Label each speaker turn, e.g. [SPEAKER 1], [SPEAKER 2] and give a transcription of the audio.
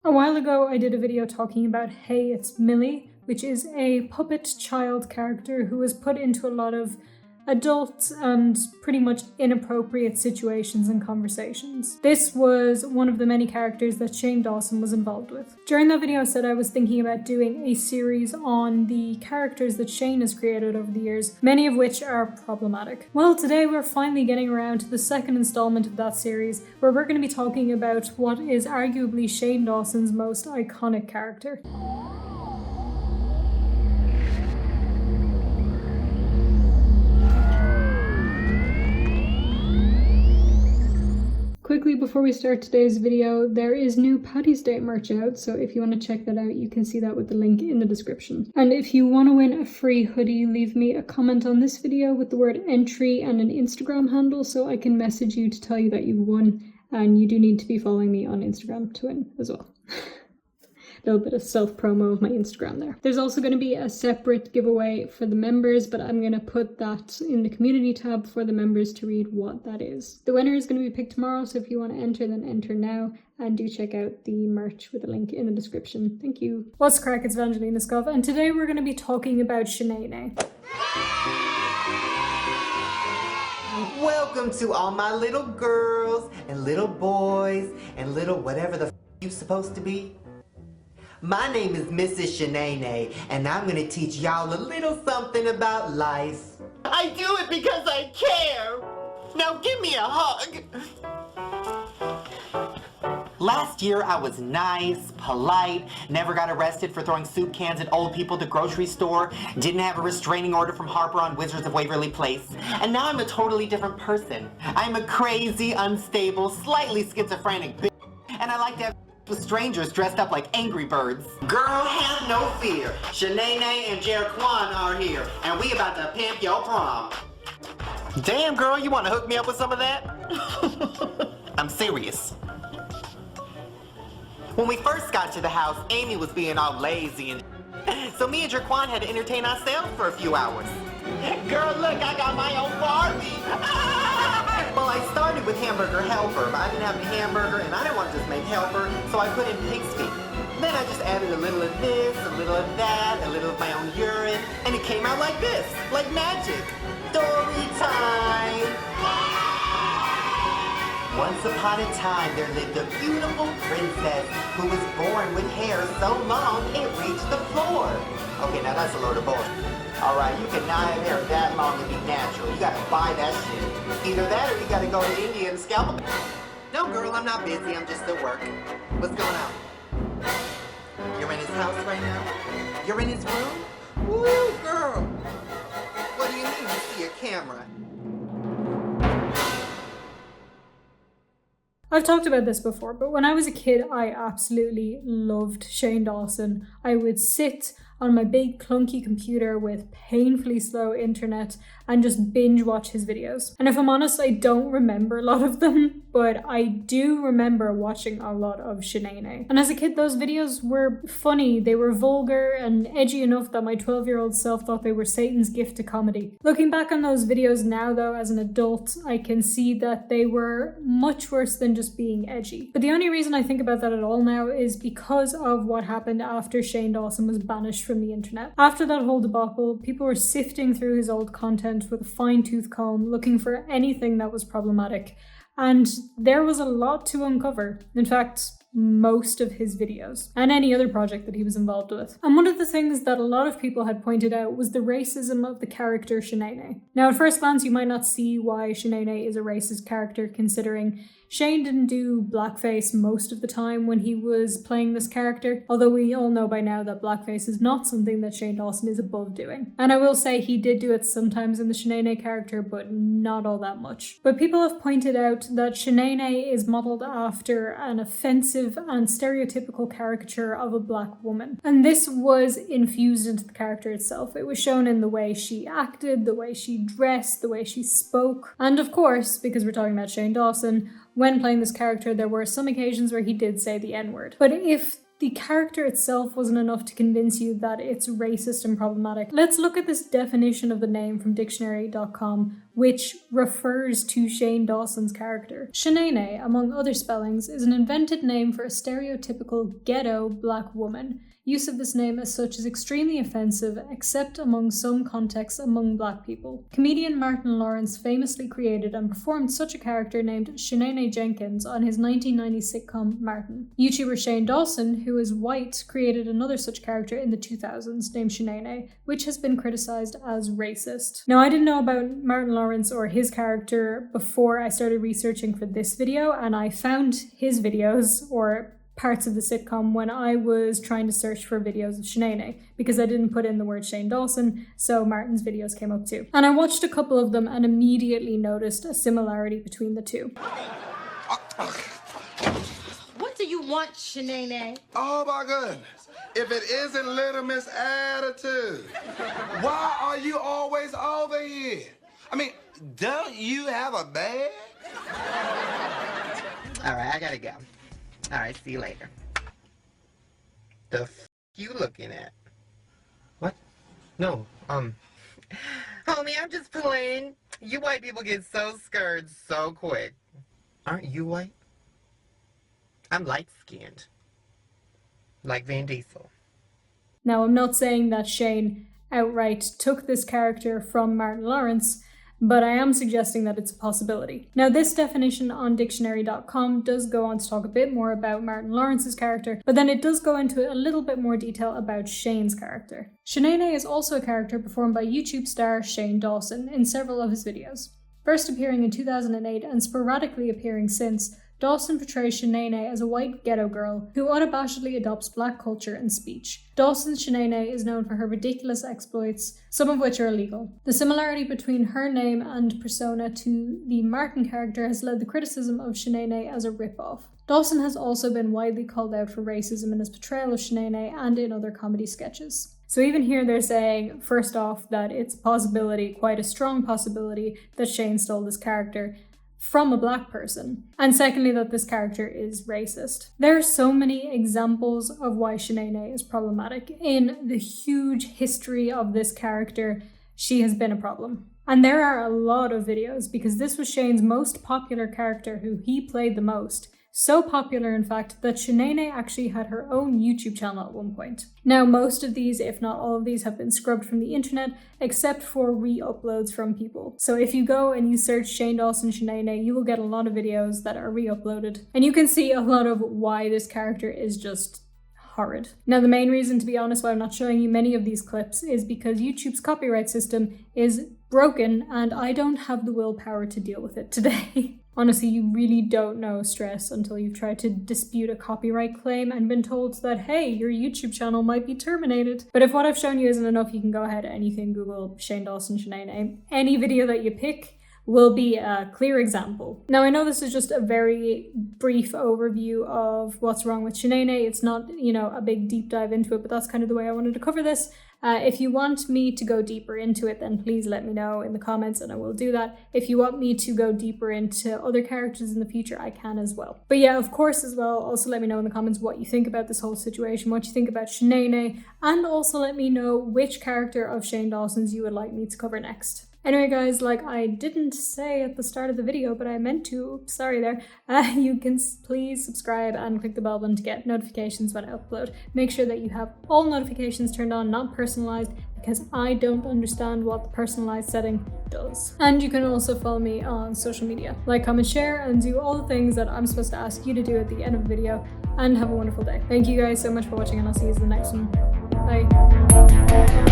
[SPEAKER 1] A while ago, I did a video talking about Hey, It's Millie, which is a puppet child character who was put into a lot of adult and pretty much inappropriate situations and conversations. This was one of the many characters that Shane Dawson was involved with. During that video I said I was thinking about doing a series on the characters that Shane has created over the years, many of which are problematic. Well, today we're finally getting around to the second installment of that series, where we're going to be talking about what is arguably Shane Dawson's most iconic character. Quickly before we start today's video, there is new Paddy's Day merch out, so if you want to check that out, you can see that with the link in the description. And if you want to win a free hoodie, leave me a comment on this video with the word entry and an Instagram handle so I can message you to tell you that you've won, and you do need to be following me on Instagram to win as well. A little bit of self-promo of my Instagram there. There's also going to be a separate giveaway for the members, but I'm going to put that in the community tab for the members to read what that is. The winner is going to be picked tomorrow, so if you want to enter, then enter now, and do check out the merch with the link in the description. Thank you. What's crack? It's Evangelina Scov, and today we're going to be talking about Shanae.
[SPEAKER 2] Welcome to all my little girls and little boys and little whatever the you supposed to be. My name is Mrs. Shanae, and I'm gonna teach y'all a little something about life. I do it because I care. Now give me a hug. Last year I was nice, polite, never got arrested for throwing soup cans at old people at the grocery store, didn't have a restraining order from Harper on Wizards of Waverly Place, and now I'm a totally different person. I'm a crazy, unstable, slightly schizophrenic bitch, and I like to have with strangers dressed up like Angry Birds. Girl, have no fear. Shanae and Jerquan are here, and we about to pimp your prom. Damn, girl, you want to hook me up with some of that? I'm serious. When we first got to the house, Amy was being all lazy and so me and Jerquan had to entertain ourselves for a few hours. Girl, look, I got my own Barbie. Well, I started with Hamburger Helper, but I didn't have any hamburger and I didn't want to just make helper, so I put in pig's feet. Then I just added a little of this, a little of that, a little of my own urine, and it came out like this, like magic. Story time! Once upon a time, there lived a beautiful princess who was born with hair so long it reached the floor. Okay, now that's a load of bullshit. Alright, you cannot have hair that long and be natural. You gotta buy that shit. Either that or you gotta go to India and scalp. No, girl, I'm not busy. I'm just at work. What's going on? You're in his house right now? You're in his room? Woo, girl! What do you mean you see a camera?
[SPEAKER 1] I've talked about this before, but when I was a kid, I absolutely loved Shane Dawson. I would sit on my big clunky computer with painfully slow internet and just binge watch his videos. And if I'm honest, I don't remember a lot of them, but I do remember watching a lot of Shanae. And as a kid, those videos were funny. They were vulgar and edgy enough that my 12-year-old self thought they were Satan's gift to comedy. Looking back on those videos now, though, as an adult, I can see that they were much worse than just being edgy. But the only reason I think about that at all now is because of what happened after Shane Dawson was banished from the internet. After that whole debacle, people were sifting through his old content with a fine-tooth comb, looking for anything that was problematic. And there was a lot to uncover. In fact, most of his videos and any other project that he was involved with. And one of the things that a lot of people had pointed out was the racism of the character Shanae. Now, at first glance, you might not see why Shanae is a racist character, considering Shane didn't do blackface most of the time when he was playing this character, although we all know by now that blackface is not something that Shane Dawson is above doing. And I will say he did do it sometimes in the Shanae character, but not all that much. But people have pointed out that Shanae is modeled after an offensive and stereotypical caricature of a black woman. And this was infused into the character itself. It was shown in the way she acted, the way she dressed, the way she spoke. And of course, because we're talking about Shane Dawson, when playing this character, there were some occasions where he did say the N-word. But if the character itself wasn't enough to convince you that it's racist and problematic, let's look at this definition of the name from dictionary.com, which refers to Shane Dawson's character. Shanae, among other spellings, is an invented name for a stereotypical ghetto black woman. Use of this name as such is extremely offensive, except among some contexts among black people. Comedian Martin Lawrence famously created and performed such a character named Shanae Jenkins on his 1990 sitcom Martin. YouTuber Shane Dawson, who is white, created another such character in the 2000s named Shanae, which has been criticized as racist. Now, I didn't know about Martin Lawrence or his character before I started researching for this video, and I found his videos, or parts of the sitcom, when I was trying to search for videos of Shanae, because I didn't put in the word Shane Dawson, so Martin's videos came up too. And I watched a couple of them and immediately noticed a similarity between the two.
[SPEAKER 3] What do you want, Shanae?
[SPEAKER 4] Oh my goodness. If it isn't Little Miss Attitude, why are you always over here? I mean, don't you have a bag?
[SPEAKER 2] All right, I gotta go. All right, see you later. The f you looking at? What? No, homie, I'm just playing. You white people get so scared so quick. Aren't you white? I'm light-skinned. Like Vin Diesel.
[SPEAKER 1] Now, I'm not saying that Shane outright took this character from Martin Lawrence, but I am suggesting that it's a possibility. Now, this definition on dictionary.com does go on to talk a bit more about Martin Lawrence's character, but then it does go into a little bit more detail about Shane's character. Shanae is also a character performed by YouTube star Shane Dawson in several of his videos. First appearing in 2008 and sporadically appearing since, Dawson portrays Shanae as a white ghetto girl who unabashedly adopts black culture and speech. Dawson's Shanae is known for her ridiculous exploits, some of which are illegal. The similarity between her name and persona to the Martin character has led the criticism of Shanae as a rip-off. Dawson has also been widely called out for racism in his portrayal of Shanae and in other comedy sketches. So even here they're saying, first off, that it's a possibility, quite a strong possibility, that Shane stole this character from a black person, and secondly that this character is racist. There are so many examples of why Shanae is problematic. In the huge history of this character, she has been a problem. And there are a lot of videos, because this was Shane's most popular character who he played the most. So popular, in fact, that Shanae actually had her own YouTube channel at one point. Now, most of these, if not all of these, have been scrubbed from the internet, except for re-uploads from people. So if you go and you search Shane Dawson Shanae, you will get a lot of videos that are re-uploaded. And you can see a lot of why this character is just horrid. Now, the main reason, to be honest, why I'm not showing you many of these clips is because YouTube's copyright system is broken and I don't have the willpower to deal with it today. Honestly, you really don't know stress until you've tried to dispute a copyright claim and been told that, hey, your YouTube channel might be terminated. But if what I've shown you isn't enough, you can go ahead and you can Google Shane Dawson Shanae. Any video that you pick will be a clear example. Now, I know this is just a very brief overview of what's wrong with Shanae. It's not, a big deep dive into it, but that's kind of the way I wanted to cover this. If you want me to go deeper into it, then please let me know in the comments and I will do that. If you want me to go deeper into other characters in the future, I can as well. But yeah, of course as well, also let me know in the comments what you think about this whole situation, what you think about Shanae, and also let me know which character of Shane Dawson's you would like me to cover next. Anyway guys, like I didn't say at the start of the video, but I meant to, sorry there, you can please subscribe and click the bell button to get notifications when I upload. Make sure that you have all notifications turned on, not personalized, because I don't understand what the personalized setting does. And you can also follow me on social media. Like, comment, share, and do all the things that I'm supposed to ask you to do at the end of the video, and have a wonderful day. Thank you guys so much for watching, and I'll see you in the next one. Bye.